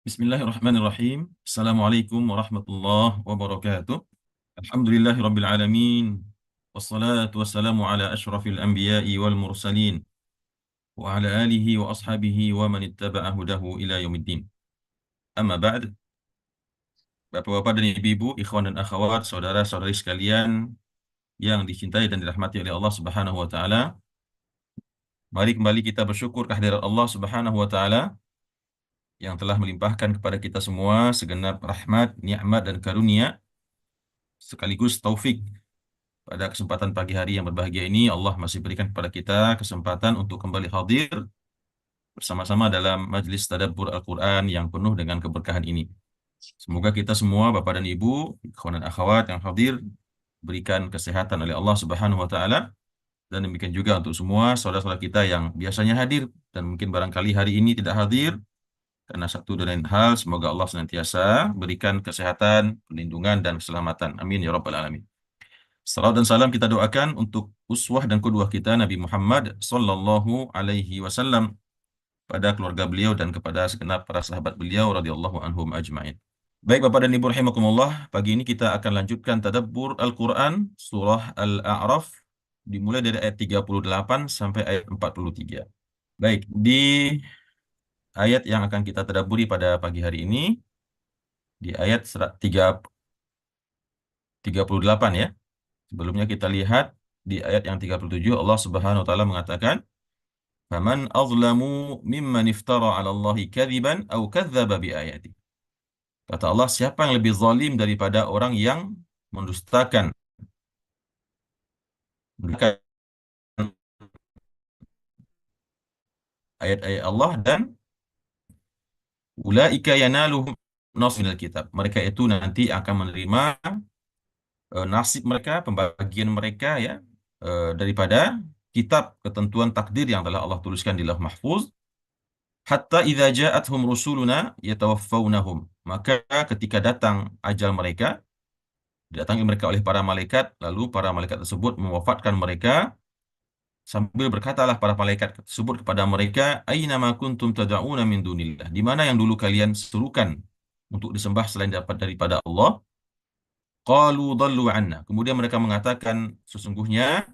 Bismillahirrahmanirrahim. Assalamualaikum warahmatullahi wabarakatuh. Alhamdulillahi rabbil alamin. Wassalatu wassalamu ala ashrafil anbiya'i wal mursalin. Wa ala alihi wa ashabihi wa man ittaba'a hudahu ila yaumiddin. Amma ba'd. Bapak-bapak dan ibu-ibu, ikhwan dan akhwat, saudara-saudari sekalian yang dicintai dan dirahmati oleh Allah Subhanahu wa taala. Mari kembali kita bersyukur kehadirat Allah Subhanahu wa taala yang telah melimpahkan kepada kita semua segenap rahmat, nikmat dan karunia sekaligus taufik. Pada kesempatan pagi hari yang berbahagia ini, Allah masih berikan kepada kita kesempatan untuk kembali hadir bersama-sama dalam majlis tadabbur Al-Quran yang penuh dengan keberkahan ini. Semoga kita semua, Bapak dan Ibu, ikhwan dan akhwat yang hadir, berikan kesehatan oleh Allah Subhanahu wa Ta'ala, dan demikian juga untuk semua saudara-saudara kita yang biasanya hadir dan mungkin barangkali hari ini tidak hadir karena satu dan lain hal. Semoga Allah senantiasa berikan kesehatan, perlindungan, dan keselamatan. Amin ya rabbal alamin. Salawat dan salam kita doakan untuk uswah dan qudwah kita Nabi Muhammad sallallahu alaihi wasallam, pada keluarga beliau dan kepada segenap para sahabat beliau radhiyallahu anhum ajmain. Baik Bapak dan Ibu rahimakumullah, pagi ini kita akan lanjutkan tadabbur Al-Qur'an surah Al-A'raf dimulai dari ayat 38 sampai ayat 43. Baik, di ayat yang akan kita tadabburi pada pagi hari ini di ayat 38 ya. Sebelumnya kita lihat di ayat yang 37, Allah Subhanahu wa taala mengatakan, "Faman azlamu mimman iftara 'ala Allahi kadziban aw kadzdzaba biayati." Kata Allah, siapa yang lebih zalim daripada orang yang mendustakan ayat-ayat Allah, dan ulaika yanaluhum nasrul kitab. Mereka itu nanti akan menerima nasib mereka, pembagian mereka ya, daripada kitab ketentuan takdir yang telah Allah tuliskan di Lauh Mahfuz. Hatta idza ja'atuhum rusuluna yatawaffawnahum. Maka ketika datang ajal mereka, didatangi mereka oleh para malaikat, lalu para malaikat tersebut mewafatkan mereka, sambil berkatalah para malaikat tersebut kepada mereka, aina ma kuntum tad'una min dunillah. Di mana yang dulu kalian serukan untuk disembah selain daripada Allah? Qalu dhallu 'anna. Kemudian mereka mengatakan, sesungguhnya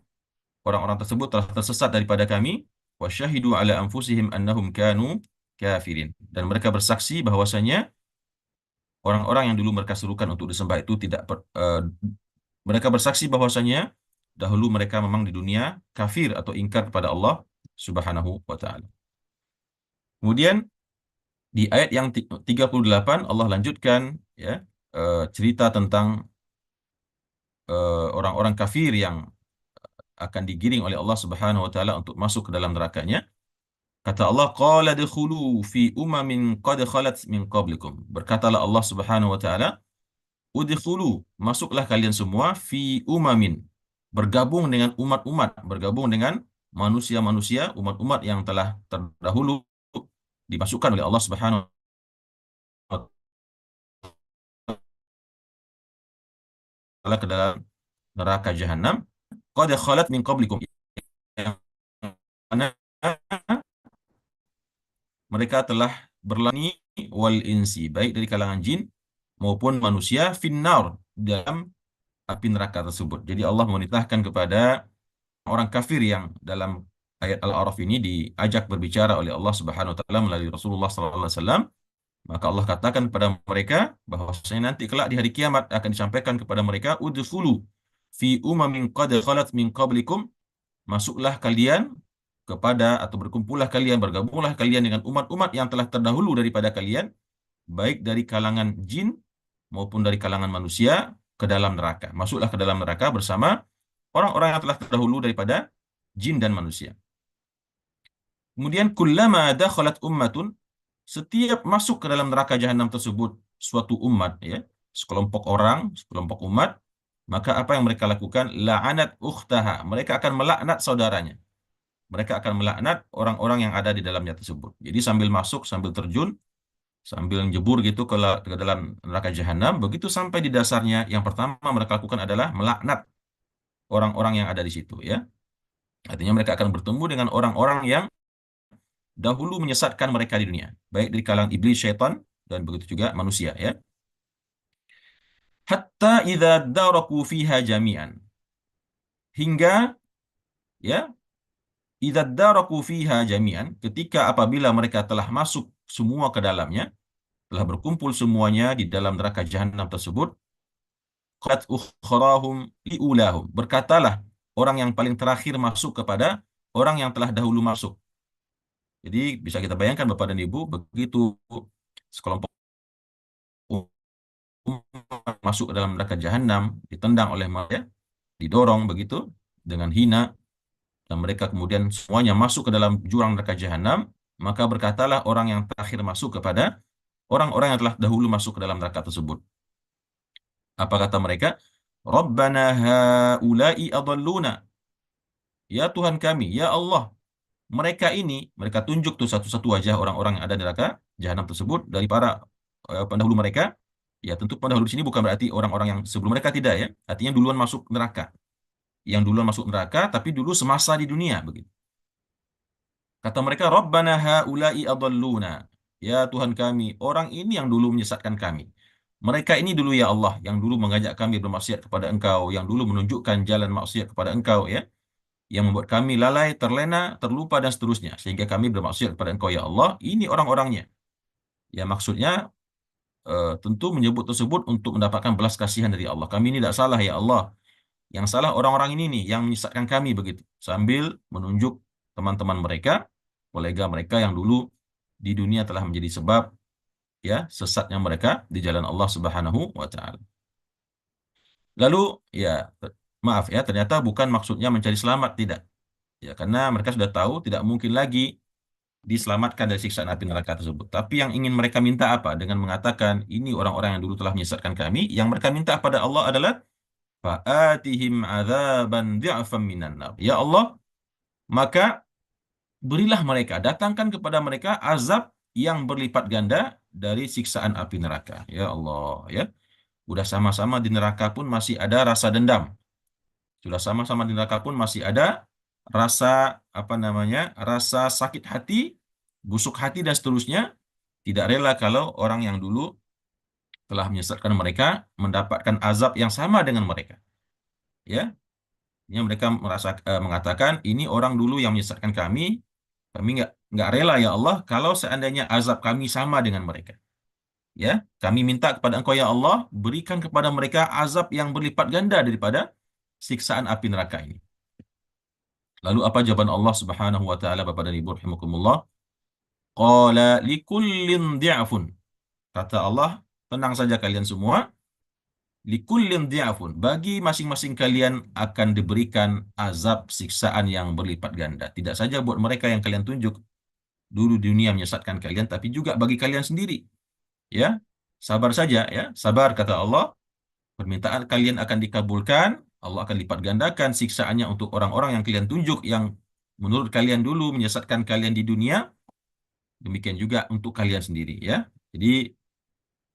orang-orang tersebut telah tersesat daripada kami. Wa syahidu ala anfusihim annahum kanu kafirin. Dan mereka bersaksi bahwasanya orang-orang yang dulu mereka serukan untuk disembah itu mereka bersaksi bahwasanya dahulu mereka memang di dunia kafir atau ingkar kepada Allah Subhanahu wa taala. Kemudian di ayat yang 38 Allah lanjutkan ya, cerita tentang orang-orang kafir yang akan digiring oleh Allah Subhanahu wa taala untuk masuk ke dalam nerakanya. Kata Allah, qala dkhulu fi umamin qad khalat min qablikum. Berkatalah Allah Subhanahu wa taala, udkhulu, masuklah kalian semua, fi umamin, bergabung dengan umat-umat, bergabung dengan manusia-manusia, umat-umat yang telah terdahulu, dimasukkan oleh Allah Subhanahu wa taala ke dalam neraka jahanam. Qad khalat min qablikum, yang mana mereka telah berlalu wal insi, baik dari kalangan jin maupun manusia, finnar, dalam api neraka tersebut. Jadi Allah menitahkan kepada orang kafir yang dalam ayat Al-A'raf ini diajak berbicara oleh Allah Subhanahu wa taala melalui Rasulullah sallallahu alaihi wasallam, maka Allah katakan kepada mereka bahwasanya nanti kelak di hari kiamat akan disampaikan kepada mereka, udkhulu fi umamin qad khalat min qablikum, masuklah kalian kepada atau berkumpullah kalian, bergabunglah kalian dengan umat-umat yang telah terdahulu daripada kalian, baik dari kalangan jin maupun dari kalangan manusia, ke dalam neraka. Masuklah ke dalam neraka bersama orang-orang yang telah terdahulu daripada jin dan manusia. Kemudian kullama dakhalat ummatun, setiap masuk ke dalam neraka jahanam tersebut suatu umat ya, sekelompok orang, sekelompok umat, maka apa yang mereka lakukan? La'anat ukhtaha, mereka akan melaknat saudaranya. Mereka akan melaknat orang-orang yang ada di dalamnya tersebut. Jadi sambil masuk, sambil terjun, sambil jebur gitu ke dalam neraka jahanam, begitu sampai di dasarnya, yang pertama mereka lakukan adalah melaknat orang-orang yang ada di situ ya. Artinya mereka akan bertemu dengan orang-orang yang dahulu menyesatkan mereka di dunia, baik dari kalangan iblis, syaitan, dan begitu juga manusia ya. Hatta idza daraku fiha jami'an. Hingga ya, idza daraku fiha jami'an, ketika apabila mereka telah masuk semua ke dalamnya, telah berkumpul semuanya di dalam neraka jahanam tersebut, qalat ukhrahum liulahum. Berkatalah orang yang paling terakhir masuk kepada orang yang telah dahulu masuk. Jadi bisa kita bayangkan Bapak dan Ibu, begitu sekelompok umat masuk ke dalam neraka jahanam, ditendang oleh mereka, didorong begitu dengan hina, dan mereka kemudian semuanya masuk ke dalam jurang neraka jahanam, maka berkatalah orang yang terakhir masuk kepada orang-orang yang telah dahulu masuk ke dalam neraka tersebut. Apa kata mereka? Rabbana haula'i adalluna. Ya Tuhan kami, ya Allah, mereka tunjuk tuh satu-satu wajah orang-orang yang ada di neraka jahanam tersebut dari para pendahulu mereka. Ya tentu pendahulu di sini bukan berarti orang-orang yang sebelum mereka, tidak ya. Artinya duluan masuk neraka. Yang duluan masuk neraka tapi dulu semasa di dunia begitu. Kata mereka, Rabbana haula'i adalluna. Ya Tuhan kami, orang ini yang dulu menyesatkan kami. Mereka ini dulu ya Allah, yang dulu mengajak kami bermaksiat kepada Engkau, yang dulu menunjukkan jalan maksiat kepada Engkau ya, yang membuat kami lalai, terlena, terlupa dan seterusnya, sehingga kami bermaksiat kepada Engkau ya Allah. Ini orang-orangnya. Ya maksudnya tentu menyebut tersebut untuk mendapatkan belas kasihan dari Allah. Kami ini tidak salah ya Allah. Yang salah orang-orang ini nih yang menyesatkan kami begitu. Sambil menunjuk teman-teman mereka, kolega mereka yang dulu di dunia telah menjadi sebab ya sesatnya mereka di jalan Allah Subhanahu wa taala. Lalu ya maaf ya, ternyata bukan maksudnya mencari selamat, tidak. Ya karena mereka sudah tahu tidak mungkin lagi diselamatkan dari siksaan api neraka tersebut. Tapi yang ingin mereka minta apa? Dengan mengatakan ini orang-orang yang dulu telah menyesatkan kami, yang mereka minta pada Allah adalah fa'atihim adzaban dhi'fan minan nar. Ya Allah, maka berilah mereka, datangkan kepada mereka azab yang berlipat ganda dari siksaan api neraka. Ya Allah, ya. Udah sama-sama di neraka pun masih ada rasa dendam. Sudah sama-sama di neraka pun masih ada rasa apa namanya? Rasa sakit hati, busuk hati dan seterusnya. Tidak rela kalau orang yang dulu telah menyesatkan mereka mendapatkan azab yang sama dengan mereka. Ya, yang mereka mengatakan ini orang dulu yang menyesatkan kami nggak rela ya Allah kalau seandainya azab kami sama dengan mereka. Ya, kami minta kepada Engkau ya Allah, berikan kepada mereka azab yang berlipat ganda daripada siksaan api neraka ini. Lalu apa jawaban Allah Subhanahu wa taala Bapak dan Ibu rahimakumullah? Qala likullin di'afun. Kata Allah, tenang saja kalian semua. Likullin di'afun. Bagi masing-masing kalian akan diberikan azab siksaan yang berlipat ganda. Tidak saja buat mereka yang kalian tunjuk dulu di dunia menyesatkan kalian, tapi juga bagi kalian sendiri. Ya, sabar saja ya. Sabar kata Allah. Permintaan kalian akan dikabulkan. Allah akan lipat gandakan siksaannya untuk orang-orang yang kalian tunjuk yang menurut kalian dulu menyesatkan kalian di dunia. Demikian juga untuk kalian sendiri ya. Jadi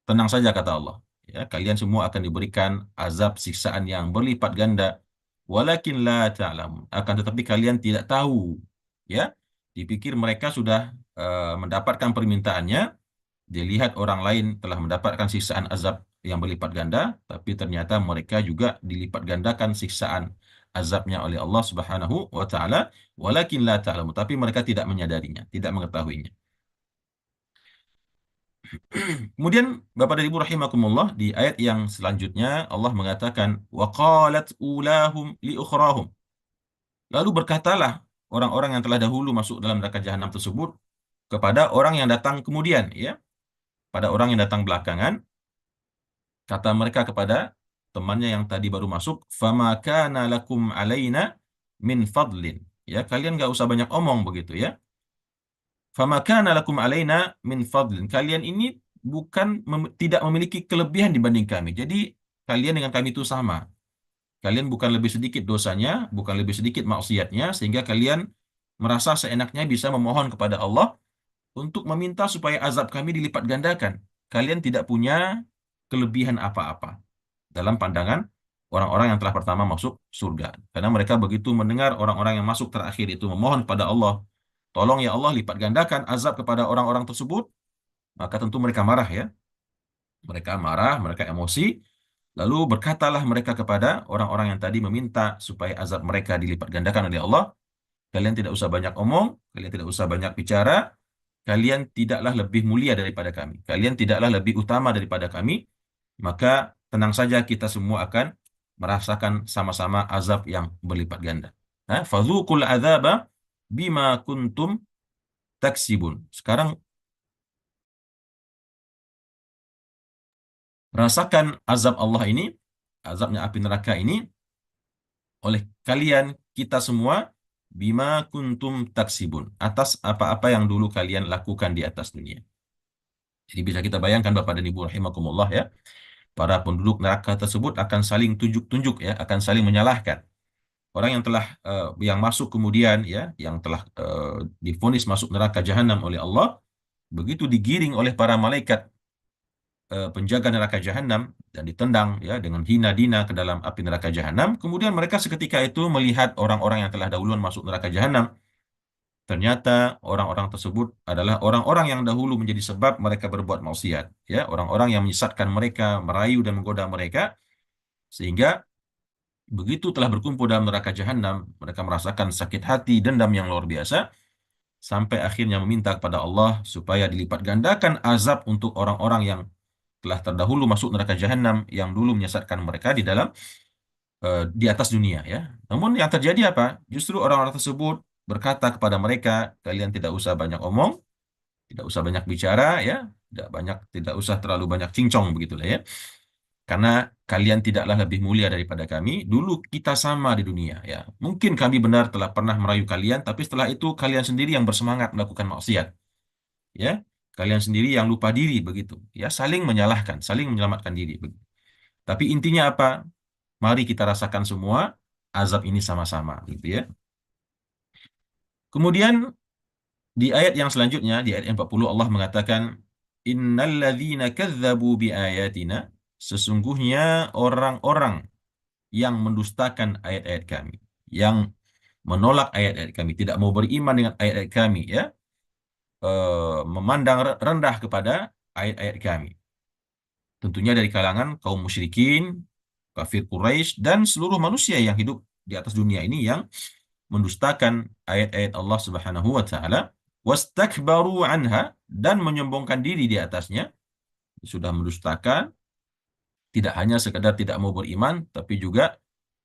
tenang saja kata Allah. Ya, kalian semua akan diberikan azab siksaan yang berlipat ganda. Walakin la ta'lamun. Akan tetapi kalian tidak tahu. Ya, dipikir mereka sudah mendapatkan permintaannya. Dilihat orang lain telah mendapatkan siksaan azab yang berlipat ganda, tapi ternyata mereka juga dilipat gandakan siksaan azabnya oleh Allah Subhanahu wa taala. Walakin la ta'lamun. Tapi mereka tidak menyadarinya, tidak mengetahuinya. Kemudian Bapak dan Ibu rahimakumullah, di ayat yang selanjutnya Allah mengatakan waqalat ulahum li ukhrahum. Lalu berkatalah orang-orang yang telah dahulu masuk dalam neraka jahanam tersebut kepada orang yang datang kemudian ya, pada orang yang datang belakangan, kata mereka kepada temannya yang tadi baru masuk, fama kana lakum alaina min fadlin. Ya, kalian nggak usah banyak omong begitu ya. Fama kana lakum alaina min fadlin. Kalian ini tidak memiliki kelebihan dibanding kami. Jadi kalian dengan kami itu sama. Kalian bukan lebih sedikit dosanya, bukan lebih sedikit maksiatnya, sehingga kalian merasa seenaknya bisa memohon kepada Allah untuk meminta supaya azab kami dilipat gandakan. Kalian tidak punya kelebihan apa-apa dalam pandangan orang-orang yang telah pertama masuk surga. Karena mereka begitu mendengar orang-orang yang masuk terakhir itu memohon pada Allah, tolong ya Allah lipat gandakan azab kepada orang-orang tersebut. maka tentu mereka marah ya. Mereka marah, mereka emosi, lalu berkatalah mereka kepada orang-orang yang tadi meminta supaya azab mereka dilipat gandakan oleh Allah, kalian tidak usah banyak omong, kalian tidak usah banyak bicara, kalian tidaklah lebih mulia daripada kami, kalian tidaklah lebih utama daripada kami, maka tenang saja kita semua akan merasakan sama-sama azab yang berlipat ganda. Fadzuqul adzaba bima kuntum taksibun. Sekarang rasakan azab Allah ini, azabnya api neraka ini oleh kalian kita semua bima kuntum taksibun, atas apa-apa yang dulu kalian lakukan di atas dunia. Jadi bisa kita bayangkan Bapak dan Ibu rahimakumullah ya, para penduduk neraka tersebut akan saling tunjuk-tunjuk ya, akan saling menyalahkan. Orang yang telah yang masuk kemudian ya, yang telah divonis masuk neraka jahanam oleh Allah, begitu digiring oleh para malaikat penjaga neraka jahanam dan ditendang ya dengan hina dina ke dalam api neraka jahanam. Kemudian mereka seketika itu melihat orang-orang yang telah dahuluan masuk neraka jahanam. Ternyata orang-orang tersebut adalah orang-orang yang dahulu menjadi sebab mereka berbuat maksiat, ya, orang-orang yang menyesatkan mereka, merayu dan menggoda mereka, sehingga begitu telah berkumpul dalam neraka jahanam, mereka merasakan sakit hati, dendam yang luar biasa, sampai akhirnya meminta kepada Allah supaya dilipat gandakan azab untuk orang-orang yang telah terdahulu masuk neraka jahanam yang dulu menyesatkan mereka di atas dunia ya. Namun yang terjadi apa? Justru orang-orang tersebut berkata kepada mereka, kalian tidak usah banyak omong, tidak usah banyak bicara ya, tidak usah terlalu banyak cincong begitulah ya. Karena kalian tidaklah lebih mulia daripada kami. Dulu kita sama di dunia ya. Mungkin kami benar telah pernah merayu kalian, tapi setelah itu kalian sendiri yang bersemangat melakukan maksiat. Ya, kalian sendiri yang lupa diri begitu. Ya, saling menyalahkan, saling menyelamatkan diri. Tapi intinya apa? Mari kita rasakan semua azab ini sama-sama, gitu ya. Kemudian di ayat yang selanjutnya, di ayat 40 Allah mengatakan, Innalladzina kadzabu biayatina, sesungguhnya orang-orang yang mendustakan ayat-ayat kami, yang menolak ayat-ayat kami, tidak mau beriman dengan ayat-ayat kami, ya, memandang rendah kepada ayat-ayat kami. Tentunya dari kalangan kaum musyrikin, kafir Quraisy, dan seluruh manusia yang hidup di atas dunia ini yang mendustakan ayat-ayat Allah Subhanahu wa taala, wastakbaru anha, dan menyombongkan diri di atasnya, sudah mendustakan, tidak hanya sekedar tidak mau beriman, tapi juga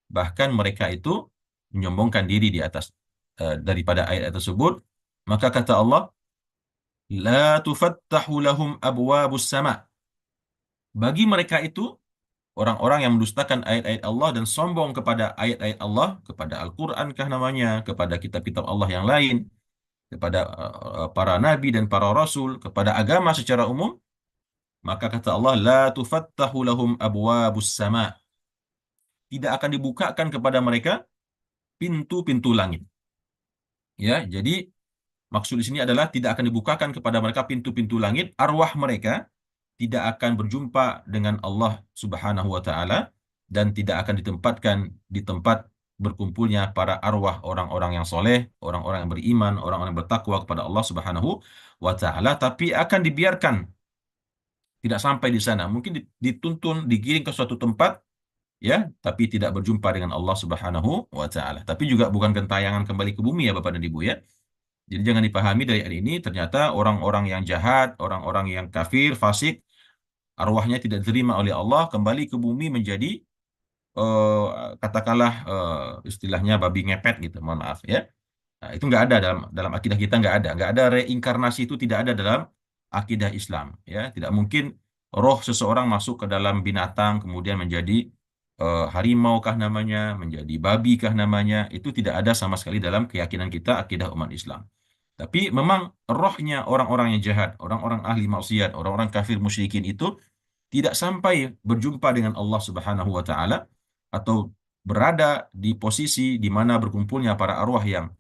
bahkan mereka itu menyombongkan diri di atas daripada ayat tersebut. Maka kata Allah, la tufattahu lahum abwabus sama. Bagi mereka itu, orang-orang yang mendustakan ayat-ayat Allah dan sombong kepada ayat-ayat Allah, kepada Al-Quran kah namanya, kepada kitab-kitab Allah yang lain, kepada para nabi dan para rasul, kepada agama secara umum, maka kata Allah, la tufattahu lahum abwabus sama. Tidak akan dibukakan kepada mereka pintu-pintu langit. Ya, jadi maksud di sini adalah tidak akan dibukakan kepada mereka pintu-pintu langit, arwah mereka tidak akan berjumpa dengan Allah Subhanahu wa taala dan tidak akan ditempatkan di tempat berkumpulnya para arwah orang-orang yang soleh, orang-orang yang beriman, orang-orang yang bertakwa kepada Allah Subhanahu wa taala, tapi akan dibiarkan tidak sampai di sana. Mungkin dituntun, digiring ke suatu tempat ya, tapi tidak berjumpa dengan Allah Subhanahu wa taala. Tapi juga bukan gentayangan kembali ke bumi ya Bapak dan Ibu ya. Jadi jangan dipahami dari ayat ini ternyata orang-orang yang jahat, orang-orang yang kafir, fasik, arwahnya tidak diterima oleh Allah, kembali ke bumi menjadi eh, katakanlah istilahnya babi ngepet gitu, mohon maaf ya. Nah, itu nggak ada dalam dalam akidah kita, nggak ada reinkarnasi, itu tidak ada dalam akidah Islam ya. Tidak mungkin roh seseorang masuk ke dalam binatang kemudian menjadi harimau kah namanya, menjadi babi kah namanya, itu tidak ada sama sekali dalam keyakinan kita akidah umat Islam. Tapi memang rohnya orang-orang yang jahat, orang-orang ahli maksiat, orang-orang kafir musyrikin itu tidak sampai berjumpa dengan Allah Subhanahu wa taala atau berada di posisi di mana berkumpulnya para arwah yang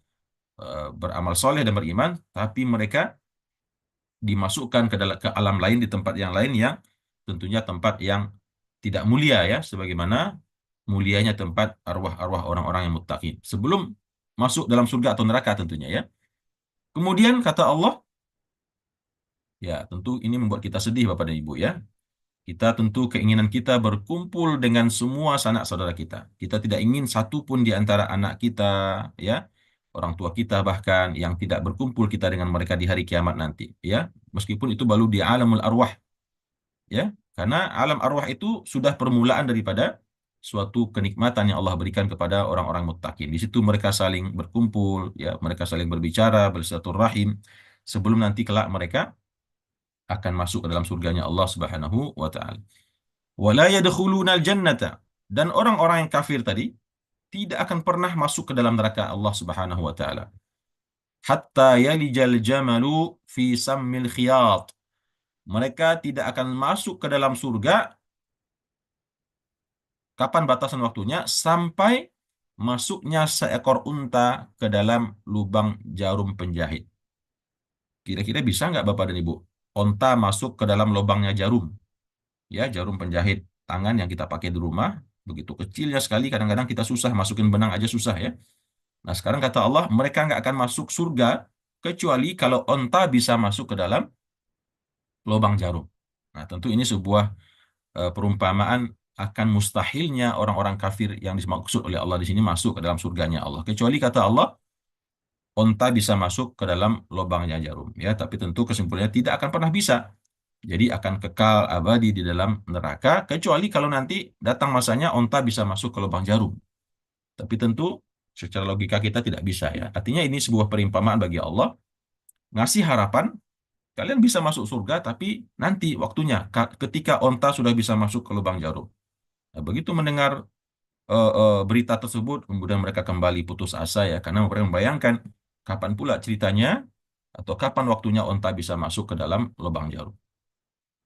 beramal soleh dan beriman, tapi mereka dimasukkan ke alam lain, di tempat yang lain yang tentunya tempat yang tidak mulia ya, sebagaimana mulianya tempat arwah-arwah orang-orang yang muttaqin sebelum masuk dalam surga atau neraka tentunya ya. Kemudian kata Allah, Ya, tentu ini membuat kita sedih Bapak dan Ibu ya. Kita tentu keinginan kita berkumpul dengan semua sanak saudara kita. Kita tidak ingin satu pun di antara anak kita, ya, orang tua kita bahkan yang tidak berkumpul kita dengan mereka di hari kiamat nanti, ya. Meskipun itu baru di alamul arwah, ya. Karena alam arwah itu sudah permulaan daripada suatu kenikmatan yang Allah berikan kepada orang-orang muttaqin. Di situ mereka saling berkumpul, ya, mereka saling berbicara, bersilaturahim sebelum nanti kelak mereka akan masuk ke dalam surganya Allah Subhanahu wa taala. Wala yadkhulunal jannata, dan orang-orang yang kafir tadi tidak akan pernah masuk ke dalam neraka Allah Subhanahu wa taala. Hatta yalijal jamalu fi sammil khiyat. Mereka tidak akan masuk ke dalam surga. Kapan batasan waktunya? Sampai masuknya seekor unta ke dalam lubang jarum penjahit. Kira-kira bisa nggak Bapak dan Ibu? Unta masuk ke dalam lubangnya jarum. Ya, jarum penjahit tangan yang kita pakai di rumah. Begitu kecilnya sekali, kadang-kadang kita susah masukin benang aja susah ya. Nah, sekarang kata Allah, mereka nggak akan masuk surga kecuali kalau onta bisa masuk ke dalam lubang jarum. Nah, tentu ini sebuah perumpamaan akan mustahilnya orang-orang kafir yang dimaksud oleh Allah di sini masuk ke dalam surganya Allah. Kecuali kata Allah, onta bisa masuk ke dalam lubangnya jarum. Ya, tapi tentu kesimpulannya tidak akan pernah bisa. Jadi akan kekal abadi di dalam neraka, kecuali kalau nanti datang masanya onta bisa masuk ke lubang jarum. Tapi tentu secara logika kita tidak bisa ya. Artinya ini sebuah perimpamaan bagi Allah, ngasih harapan, kalian bisa masuk surga, tapi nanti waktunya, ketika onta sudah bisa masuk ke lubang jarum. Nah, begitu mendengar berita tersebut, kemudian mereka kembali putus asa ya, karena mereka membayangkan kapan pula ceritanya, atau kapan waktunya onta bisa masuk ke dalam lubang jarum.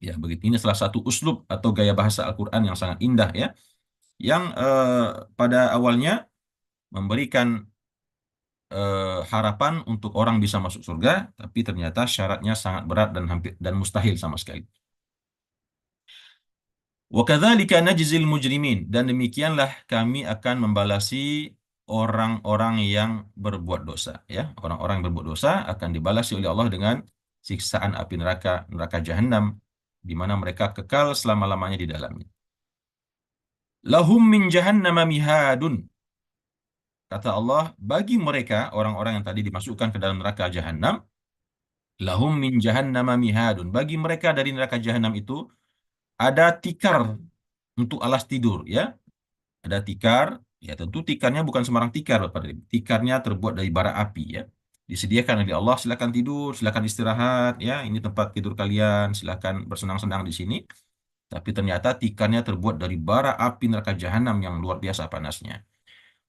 Ya, begitu. Ini salah satu uslub atau gaya bahasa Al-Quran yang sangat indah ya, yang pada awalnya memberikan harapan untuk orang bisa masuk surga, tapi ternyata syaratnya sangat berat dan hampir dan mustahil sama sekali. Wa kadzalika najzil mujrimin, dan demikianlah kami akan membalasi orang-orang yang berbuat dosa ya. Orang-orang yang berbuat dosa akan dibalasi oleh Allah dengan siksaan api neraka, neraka jahanam, di mana mereka kekal selama-lamanya di dalamnya. Lahum min jahannama mihadun. Kata Allah, bagi mereka orang-orang yang tadi dimasukkan ke dalam neraka jahanam, lahum min jahannama mihadun. Bagi mereka dari neraka jahanam itu ada tikar untuk alas tidur ya. Ada tikar, ya tentu tikarnya bukan sembarang tikar Bapak dan Ibu. Tikarnya terbuat dari bara api ya. Disediakan oleh Allah, silakan tidur, silakan istirahat ya. Ini tempat tidur kalian, silakan bersenang-senang di sini. Tapi ternyata tikarnya terbuat dari bara api neraka jahanam yang luar biasa panasnya.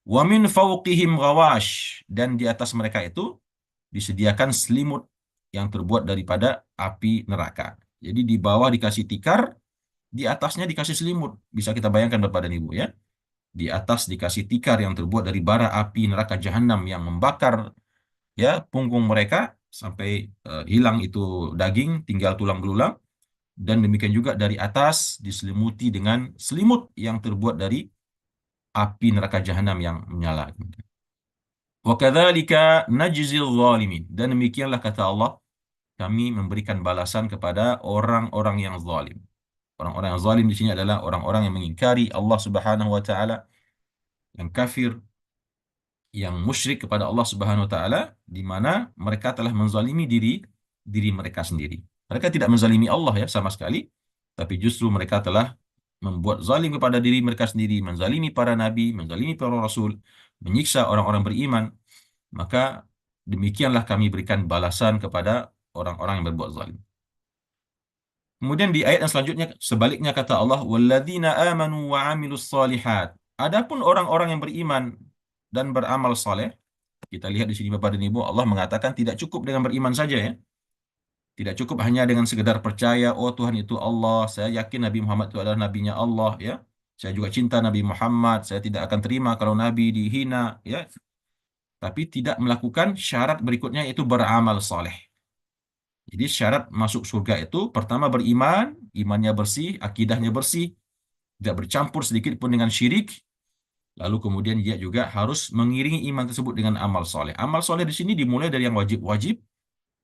Wa min fawqihim ghawash, dan di atas mereka itu disediakan selimut yang terbuat daripada api neraka. Jadi di bawah dikasih tikar, di atasnya dikasih selimut. Bisa kita bayangkan Bapak dan Ibu ya. Di atas dikasih tikar yang terbuat dari bara api neraka jahanam yang membakar ya punggung mereka sampai hilang itu daging, tinggal tulang belulang. Dan demikian juga dari atas diselimuti dengan selimut yang terbuat dari api neraka jahanam yang menyala. Wa kadzalika najzil zalimin. Dan demikianlah kata Allah, kami memberikan balasan kepada orang-orang yang zalim. Orang-orang yang zalim di sini adalah orang-orang yang mengingkari Allah Subhanahu wa taala, yang kafir, yang musyrik kepada Allah Subhanahu wa taala, di mana mereka telah menzalimi diri diri mereka sendiri. Mereka tidak menzalimi Allah ya sama sekali, tapi justru mereka telah membuat zalim kepada diri mereka sendiri, menzalimi para nabi, menzalimi para rasul, menyiksa orang-orang beriman. Maka demikianlah kami berikan balasan kepada orang-orang yang berbuat zalim. Kemudian di ayat yang selanjutnya sebaliknya kata Allah, walladzina amanu wa amilus solihat. Adapun orang-orang yang beriman dan beramal saleh, kita lihat di sini Bapak dan Ibu, Allah mengatakan tidak cukup dengan beriman saja ya. Tidak cukup hanya dengan sekedar percaya, oh Tuhan itu Allah, saya yakin Nabi Muhammad itu adalah nabinya Allah ya. Saya juga cinta Nabi Muhammad, saya tidak akan terima kalau Nabi dihina ya. Tapi tidak melakukan syarat berikutnya, yaitu beramal saleh. Jadi syarat masuk surga itu pertama beriman, imannya bersih, akidahnya bersih, tidak bercampur sedikit pun dengan syirik. Lalu kemudian dia juga harus mengiringi iman tersebut dengan amal soleh. Amal soleh di sini dimulai dari yang wajib-wajib,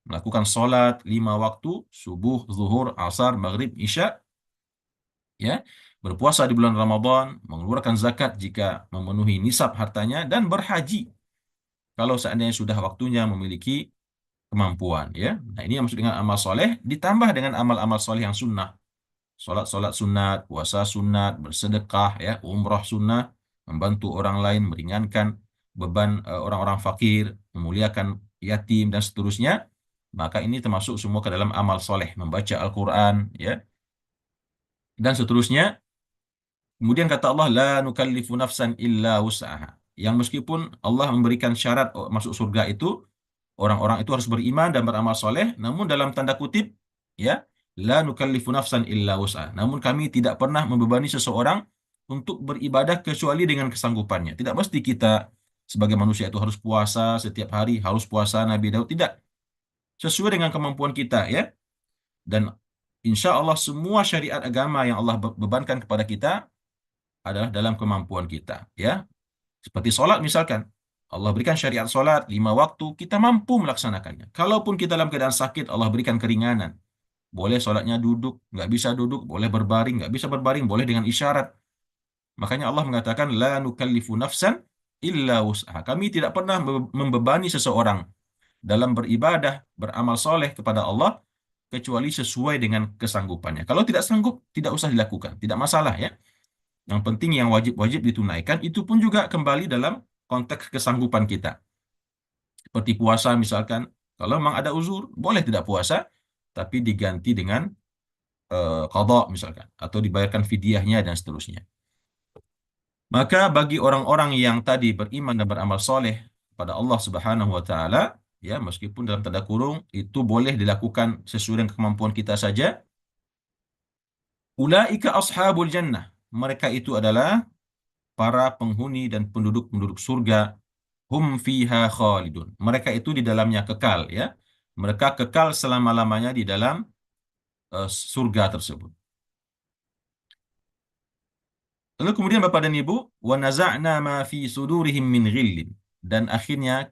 melakukan sholat 5 waktu, subuh, zuhur, asar, maghrib, isya, ya, berpuasa di bulan Ramadan, mengeluarkan zakat jika memenuhi nisab hartanya, dan berhaji kalau seandainya sudah waktunya memiliki kemampuan, ya. Nah, ini yang maksud dengan amal soleh, ditambah dengan amal-amal soleh yang sunnah. Sholat-sholat sunat, puasa sunat, bersedekah, ya, umrah sunnah, membantu orang lain, meringankan beban orang-orang fakir, memuliakan yatim, dan seterusnya. Maka ini termasuk semua ke dalam amal soleh, membaca Al-Quran, ya, dan seterusnya. Kemudian kata Allah, la nukallifu nafsan illa wus'aha. Yang meskipun Allah memberikan syarat masuk surga itu, orang-orang itu harus beriman dan beramal soleh, namun dalam tanda kutip, ya, la nukallifu nafsan illa wus'aha. Namun kami tidak pernah membebani seseorang untuk beribadah kecuali dengan kesanggupannya. Tidak mesti kita sebagai manusia itu harus puasa setiap hari, harus puasa Nabi Daud. Tidak. Sesuai dengan kemampuan kita, ya. Dan insya Allah semua syariat agama yang Allah bebankan kepada kita adalah dalam kemampuan kita, ya. Seperti sholat misalkan. Allah berikan syariat sholat 5 waktu, kita mampu melaksanakannya. Kalaupun kita dalam keadaan sakit, Allah berikan keringanan. Boleh sholatnya duduk, nggak bisa duduk, boleh berbaring, nggak bisa berbaring, boleh dengan isyarat. Makanya Allah mengatakan, la nukallifu nafsan illa wus'aha. Kami tidak pernah membebani seseorang dalam beribadah, beramal soleh kepada Allah, kecuali sesuai dengan kesanggupannya. Kalau tidak sanggup, tidak usah dilakukan. Tidak masalah, ya. Yang penting yang wajib-wajib ditunaikan, itu pun juga kembali dalam konteks kesanggupan kita. Seperti puasa misalkan, kalau memang ada uzur, boleh tidak puasa, tapi diganti dengan qadha misalkan, atau dibayarkan fidyahnya dan seterusnya. Maka bagi orang-orang yang tadi beriman dan beramal soleh pada Allah Subhanahu wa taala, ya, meskipun dalam tanda kurung itu boleh dilakukan sesuai dengan kemampuan kita saja, ulaika ashabul jannah. Mereka itu adalah para penghuni dan penduduk-penduduk surga, hum fiha khalidun. Mereka itu di dalamnya kekal, ya. Mereka kekal selama-lamanya di dalam surga tersebut. Lalu kemudian Bapak dan Ibu, wa naza'na ma fi sudurihim min ghillin. Dan akhirnya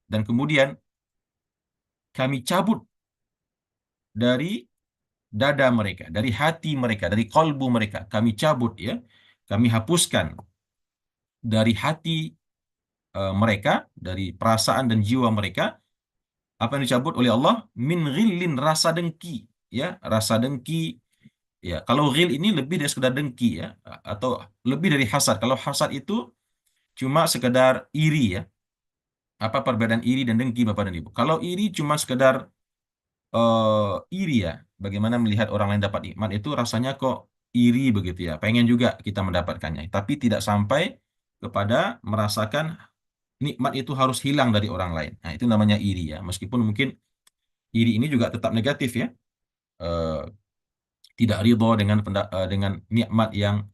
dan kemudian kami cabut dari dada mereka, dari hati mereka, dari kalbu mereka. Kami cabut, ya. Kami hapuskan dari hati mereka, dari perasaan dan jiwa mereka, apa yang dicabut oleh Allah, min ghillin, rasa dengki, ya, rasa dengki, ya. Kalau ghil ini lebih dari sekedar dengki, ya, atau lebih dari hasad. Kalau hasad itu cuma sekedar iri, ya. Apa perbedaan iri dan dengki, Bapak dan Ibu? Kalau iri cuma sekedar iri, ya, bagaimana melihat orang lain dapat nikmat, itu rasanya kok iri begitu, ya, pengen juga kita mendapatkannya, tapi tidak sampai kepada merasakan nikmat itu harus hilang dari orang lain. Nah, itu namanya iri, ya. Meskipun mungkin iri ini juga tetap negatif, ya. Eh, Tidak ridho dengan nikmat yang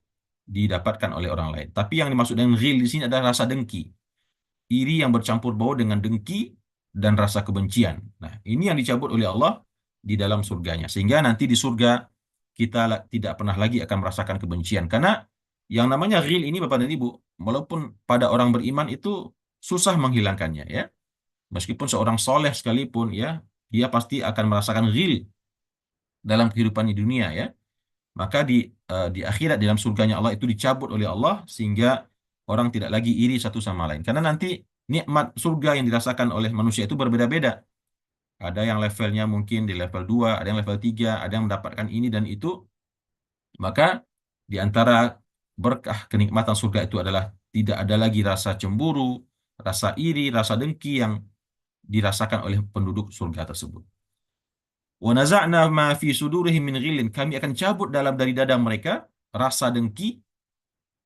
didapatkan oleh orang lain. Tapi yang dimaksud dengan ghil di sini adalah rasa dengki. Iri yang bercampur bau dengan dengki dan rasa kebencian. Nah, ini yang dicabut oleh Allah di dalam surganya. Sehingga nanti di surga kita tidak pernah lagi akan merasakan kebencian. Karena yang namanya ghil ini, Bapak dan Ibu, walaupun pada orang beriman itu susah menghilangkannya, ya. Meskipun seorang soleh sekalipun, ya, dia pasti akan merasakan ghil dalam kehidupan di dunia, ya. Maka di akhirat, dalam surganya Allah itu dicabut oleh Allah sehingga orang tidak lagi iri satu sama lain. Karena nanti nikmat surga yang dirasakan oleh manusia itu berbeda-beda. Ada yang levelnya mungkin di level 2, ada yang level 3, ada yang mendapatkan ini dan itu. Maka di antara berkah kenikmatan surga itu adalah tidak ada lagi rasa cemburu, rasa iri, rasa dengki yang dirasakan oleh penduduk surga tersebut. Wa naza'na ma fi sudurihim min ghillin. Kami akan cabut dari dada mereka rasa dengki,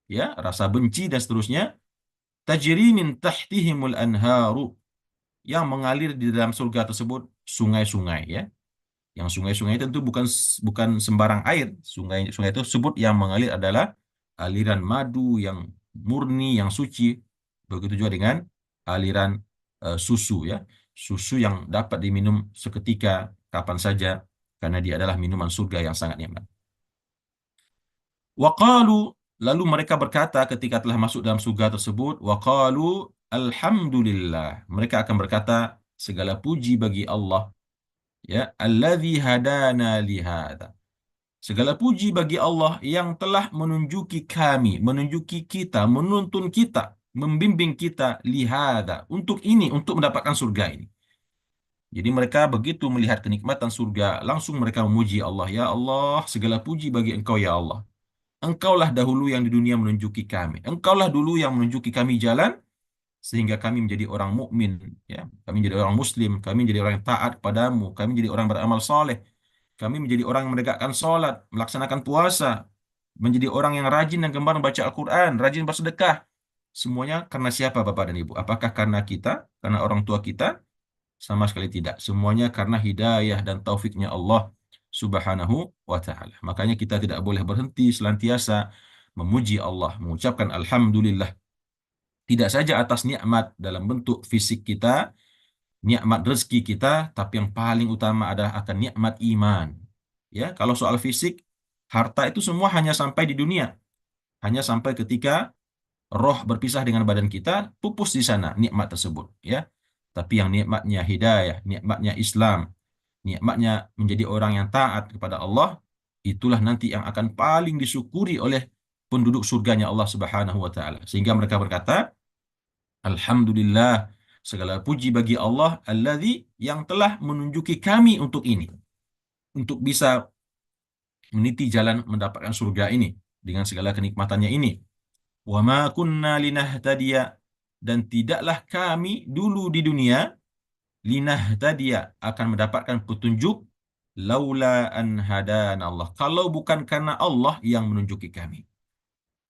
ya, rasa benci dan seterusnya. Tajri min tahtihimul anharu, yang mengalir di dalam surga tersebut sungai-sungai, ya. Yang sungai-sungai itu tentu bukan sembarang air. Sungai tersebut yang mengalir adalah aliran madu yang murni, yang suci. Begitu juga dengan aliran susu, ya. Susu yang dapat diminum seketika kapan saja karena dia adalah minuman surga yang sangat nikmat. Waqalu, lalu mereka berkata ketika telah masuk dalam surga tersebut, waqalu alhamdulillah. Mereka akan berkata, segala puji bagi Allah, ya, alladzi hadana li hadza. Segala puji bagi Allah yang telah menunjuki kami, menunjuki kita, menuntun kita, membimbing kita lihada, untuk ini, untuk mendapatkan surga ini. Jadi mereka begitu melihat kenikmatan surga, langsung mereka memuji Allah. Ya Allah, segala puji bagi Engkau ya Allah. Engkaulah dahulu yang di dunia menunjuki kami. Engkaulah dulu yang menunjuki kami jalan, sehingga kami menjadi orang mukmin, ya. Kami menjadi orang muslim, kami menjadi orang yang taat padamu, kami menjadi orang beramal soleh, kami menjadi orang yang menegakkan sholat, melaksanakan puasa, menjadi orang yang rajin dan gemar membaca Al-Quran, rajin bersedekah. Semuanya karena siapa Bapak dan Ibu? Apakah karena kita, karena orang tua kita? Sama sekali tidak. Semuanya karena hidayah dan taufiknya Allah Subhanahu wa Ta'ala. Makanya kita tidak boleh berhenti selantiasa memuji Allah, mengucapkan Alhamdulillah. Tidak saja atas nikmat dalam bentuk fisik kita, nikmat rezeki kita, tapi yang paling utama adalah akan nikmat iman. Ya, kalau soal fisik, harta itu semua hanya sampai di dunia, hanya sampai ketika roh berpisah dengan badan kita, pupus di sana nikmat tersebut, ya. Tapi yang nikmatnya hidayah, nikmatnya Islam, nikmatnya menjadi orang yang taat kepada Allah, itulah nanti yang akan paling disyukuri oleh penduduk surganya Allah Subhanahu wa taala. Sehingga mereka berkata, Alhamdulillah, segala puji bagi Allah alladzi yang telah menunjuki kami untuk ini, untuk bisa meniti jalan mendapatkan surga ini dengan segala kenikmatannya ini. Wa ma kunna linahtadiya, dan tidaklah kami dulu di dunia linahtadiya akan mendapatkan petunjuk laula an hadana Allah, kalau bukan karena Allah yang menunjuki kami.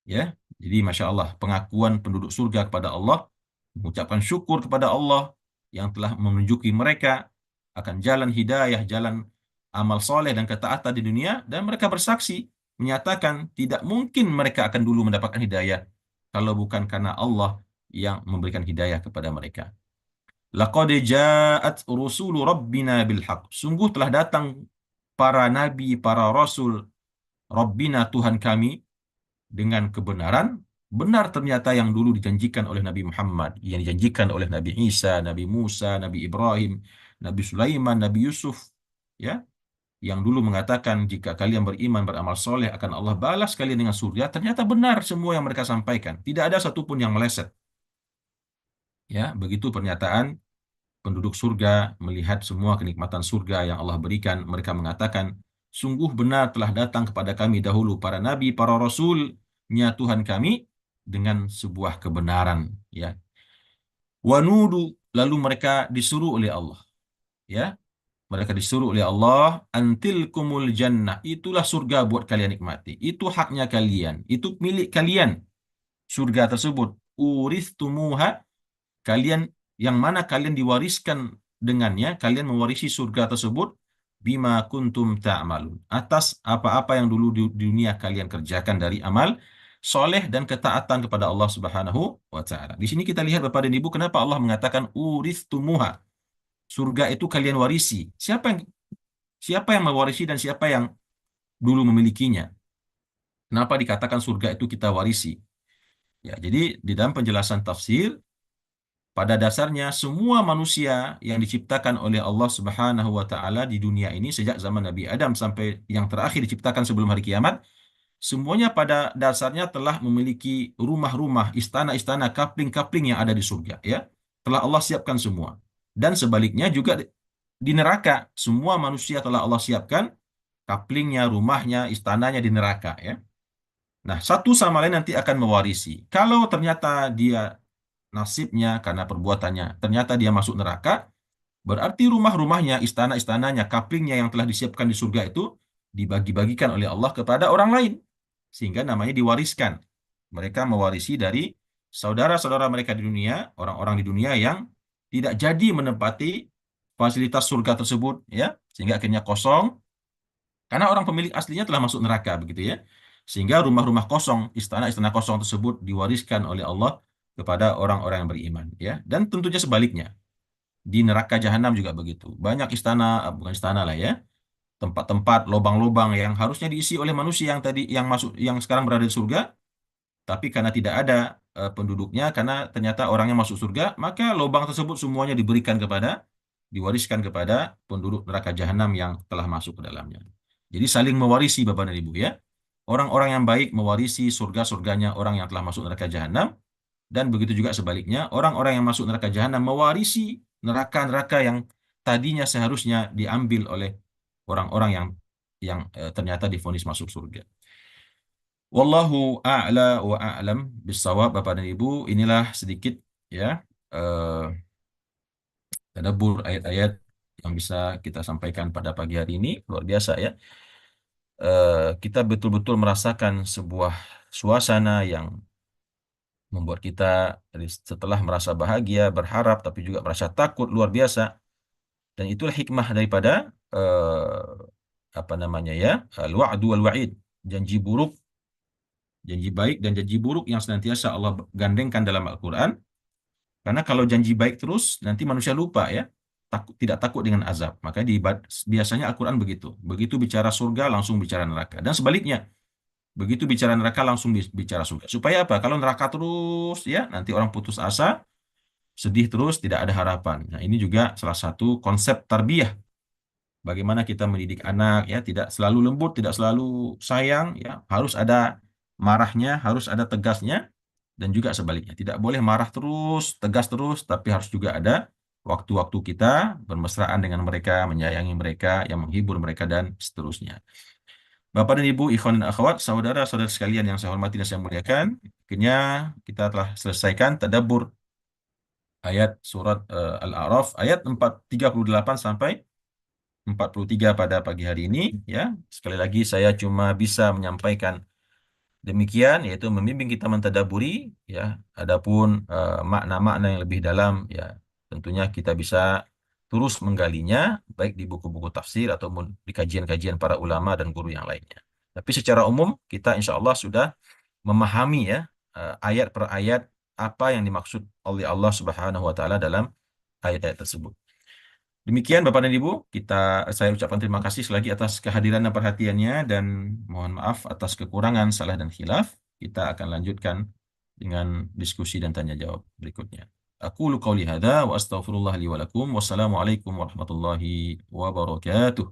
Ya, jadi masya Allah, pengakuan penduduk surga kepada Allah, mengucapkan syukur kepada Allah yang telah menunjuki mereka akan jalan hidayah, jalan amal soleh dan ketaatan di dunia, dan mereka bersaksi menyatakan tidak mungkin mereka akan dulu mendapatkan hidayah kalau bukan karena Allah yang memberikan hidayah kepada mereka. Laqad ja'at rusulu rabbina bil haqq. Sungguh telah datang para nabi, para rasul Rabbina, Tuhan kami, dengan kebenaran. Benar ternyata yang dulu dijanjikan oleh Nabi Muhammad, yang dijanjikan oleh Nabi Isa, Nabi Musa, Nabi Ibrahim, Nabi Sulaiman, Nabi Yusuf, ya, yang dulu mengatakan jika kalian beriman beramal soleh akan Allah balas kalian dengan surga. Ternyata benar semua yang mereka sampaikan, tidak ada satupun yang meleset. Ya, begitu pernyataan penduduk surga melihat semua kenikmatan surga yang Allah berikan. Mereka mengatakan, sungguh benar telah datang kepada kami dahulu para nabi, para rasulnya Tuhan kami dengan sebuah kebenaran. Ya, wanudu, lalu mereka disuruh oleh Allah. Ya, mereka disuruh oleh Allah, antilkumul jannah, itulah surga buat kalian nikmati. Itu haknya kalian, itu milik kalian. Surga tersebut, uristumuha, kalian, yang mana kalian diwariskan dengannya, kalian mewarisi surga tersebut, bima kuntum ta'malun, atas apa-apa yang dulu di dunia kalian kerjakan dari amal soleh dan ketaatan kepada Allah Subhanahu wa taala. Di sini kita lihat Bapak dan Ibu, kenapa Allah mengatakan uristumuha, surga itu kalian warisi. Siapa yang mewarisi dan siapa yang dulu memilikinya? Kenapa dikatakan surga itu kita warisi? Ya, jadi di dalam penjelasan tafsir, pada dasarnya semua manusia yang diciptakan oleh Allah Subhanahu wa taala di dunia ini sejak zaman Nabi Adam sampai yang terakhir diciptakan sebelum hari kiamat, semuanya pada dasarnya telah memiliki rumah-rumah, istana-istana, kapling-kapling yang ada di surga, ya. Telah Allah siapkan semua. Dan sebaliknya juga di neraka, semua manusia telah Allah siapkan kaplingnya, rumahnya, istananya di neraka, ya. Nah, satu sama lain nanti akan mewarisi. Kalau ternyata dia nasibnya karena perbuatannya, ternyata dia masuk neraka, berarti rumah-rumahnya, istana-istananya, kaplingnya yang telah disiapkan di surga itu dibagi-bagikan oleh Allah kepada orang lain. Sehingga namanya diwariskan. Mereka mewarisi dari saudara-saudara mereka di dunia, orang-orang di dunia yang tidak jadi menempati fasilitas surga tersebut, ya, sehingga akhirnya kosong, karena orang pemilik aslinya telah masuk neraka, begitu ya. Sehingga rumah-rumah kosong, istana-istana kosong tersebut diwariskan oleh Allah kepada orang-orang yang beriman, ya. Dan tentunya sebaliknya, di neraka jahanam juga begitu. Banyak istana, bukan istana lah ya, tempat-tempat lobang-lobang yang harusnya diisi oleh manusia yang tadi yang masuk, yang sekarang berada di surga, tapi karena tidak ada penduduknya, karena ternyata orangnya masuk surga, maka lobang tersebut semuanya diberikan kepada diwariskan kepada penduduk neraka jahanam yang telah masuk ke dalamnya. Jadi saling mewarisi Bapak dan Ibu ya. Orang-orang yang baik mewarisi surga-surganya orang yang telah masuk neraka jahanam, dan begitu juga sebaliknya, orang-orang yang masuk neraka jahanam mewarisi neraka-neraka yang tadinya seharusnya diambil oleh orang-orang yang ternyata divonis masuk surga. Wallahu a'la wa a'lam bisawab Bapak dan Ibu. Inilah sedikit ya eh, tadabbur ayat-ayat yang bisa kita sampaikan pada pagi hari ini. Luar biasa ya. Kita betul-betul merasakan sebuah suasana yang membuat kita setelah merasa bahagia, berharap, tapi juga merasa takut luar biasa. Dan itulah hikmah daripada apa namanya ya, al-wa'du wal wa'id, janji buruk, janji baik dan janji buruk yang senantiasa Allah gandengkan dalam Al-Quran. Karena kalau janji baik terus, nanti manusia lupa ya, tidak takut dengan azab. Maka biasanya Al-Quran begitu. Begitu bicara surga, langsung bicara neraka. Dan sebaliknya, begitu bicara neraka, langsung bicara surga. Supaya apa? Kalau neraka terus, ya nanti orang putus asa, sedih terus, tidak ada harapan. Nah, ini juga salah satu konsep tarbiyah. Bagaimana kita mendidik anak, ya tidak selalu lembut, tidak selalu sayang, ya harus ada marahnya, harus ada tegasnya, dan juga sebaliknya. Tidak boleh marah terus, tegas terus, tapi harus juga ada waktu-waktu kita bermesraan dengan mereka, menyayangi mereka, yang menghibur mereka, dan seterusnya. Bapak dan Ibu, ikhwan dan akhwat, saudara-saudara sekalian yang saya hormati dan saya muliakan, akhirnya kita telah selesaikan tadabbur ayat surat Al-A'raf, ayat 38 sampai 43 pada pagi hari ini. Ya, sekali lagi saya cuma bisa menyampaikan demikian, yaitu membimbing kita mentadaburi, ya. Adapun makna-makna yang lebih dalam, ya tentunya kita bisa terus menggalinya, baik di buku-buku tafsir ataupun di kajian-kajian para ulama dan guru yang lainnya. Tapi secara umum kita insya Allah sudah memahami ya ayat per ayat apa yang dimaksud oleh Allah Subhanahu wa taala dalam ayat-ayat tersebut. Demikian Bapak dan Ibu, saya ucapkan terima kasih selagi atas kehadiran dan perhatiannya, dan mohon maaf atas kekurangan, salah dan khilaf. Kita akan lanjutkan dengan diskusi dan tanya jawab berikutnya. Aku qauli hadza wa astaghfirullah li wa lakum. Wassalamualaikum warahmatullahi wabarakatuh.